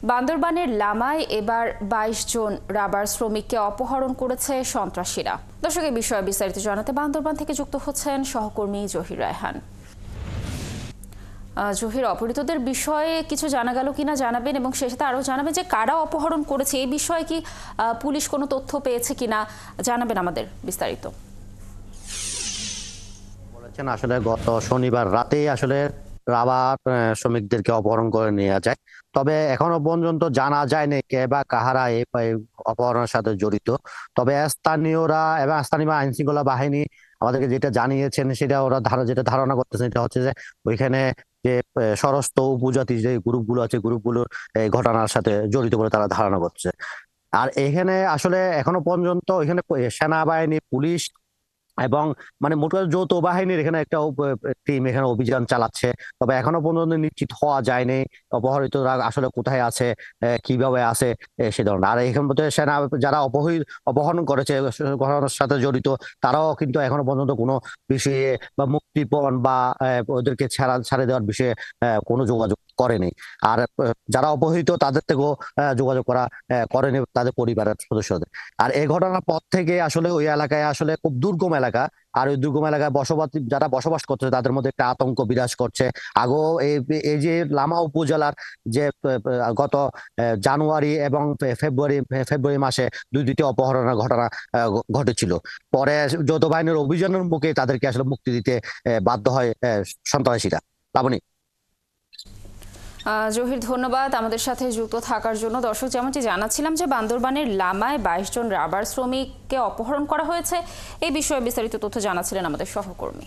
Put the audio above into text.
বান্দরবানের লামায় এবার ২২ জন রাবার শ্রমিককে অপহরণ করেছে সন্ত্রাসীরা। দর্শক, এই বিষয়ে বিস্তারিত জানাতে বান্দরবান থেকে যুক্ত হচ্ছেন সহকর্মী জহির রায়হান। জহির, অপহৃতদের বিষয়ে কিছু জানা গেল কিনা জানাবেন, এবং সেই সাথে আরও জানাবেন যে কারা অপহরণ করেছে, এই বিষয়ে কি পুলিশ কোনো তথ্য পেয়েছে কিনা জানাবেন আমাদের বিস্তারিত। বলেছেন আসলে গত শনিবার রাতেই আসলে রাবার শ্রমিকদেরকে অপহরণ করে নিয়ে যায়। তবে এখনো পর্যন্ত জানা যায়নি কে বা কাহারা এই অপহরণের সাথে জড়িত। তবে স্থানীয়রা এবং স্থানীয় আইন শৃঙ্খলা বাহিনী আমাদেরকে যেটা জানিয়েছেন, সেটা ওরা যেটা ধারণা করতেছেন এটা হচ্ছে যে ওইখানে যে সরস্ত উপজাতি যে গ্রুপগুলো আছে, গ্রুপগুলোর এই ঘটনার সাথে জড়িত বলে তারা ধারণা করছে। আর এখানে আসলে এখনো পর্যন্ত এখানে সেনাবাহিনী, পুলিশ এবং মানে মোট কথা যৌথ বাহিনীর এখানে একটা টিম এখানে অভিযান চালাচ্ছে। তবে এখনো পর্যন্ত নিশ্চিত হওয়া যায়নি অপহৃতরা আসলে কোথায় আছে, কিভাবে আছে, সে ধরনের। আর এখান মধ্যে সেনা যারা অপহরণ করেছে, ঘটনার সাথে জড়িত, তারাও কিন্তু এখনো পর্যন্ত কোনো বিষয়ে বা মুক্তিপণ বা ওদেরকে ছাড়ে দেওয়ার বিষয়ে কোনো যোগাযোগ করেনি। আর যারা অপহৃত তাদের থেকেও যোগাযোগ করেনি তাদের পরিবারের সদস্যদের। আর এই ঘটনার পর থেকে আসলে ওই এলাকায় আসলে খুব দুর্গম এলাকা, আর ওই দুর্গম এলাকায় যারা বসবাস করছে তাদের মধ্যে একটা আতঙ্ক বিরাজ করছে। আগেও এই যে লামা উপজেলার যে গত জানুয়ারি এবং ফেব্রুয়ারি মাসে দুইটি অপহরণের ঘটনা ঘটেছিল। পরে যৌথ বাহিনীর অভিযানের মুখে তাদেরকে আসলে মুক্তি দিতে বাধ্য হয় সন্ত্রাসীরা। লাবণী। জহির, ধন্যবাদ আমাদের সাথে যুক্ত থাকার জন্য। দর্শক, যেমনটি জানাচ্ছিলাম যে বান্দরবানের লামায় ২২ জন রাবার শ্রমিককে অপহরণ করা হয়েছে, এই বিষয়ে বিস্তারিত তথ্য জানাচ্ছিলেন আমাদের সহকর্মী।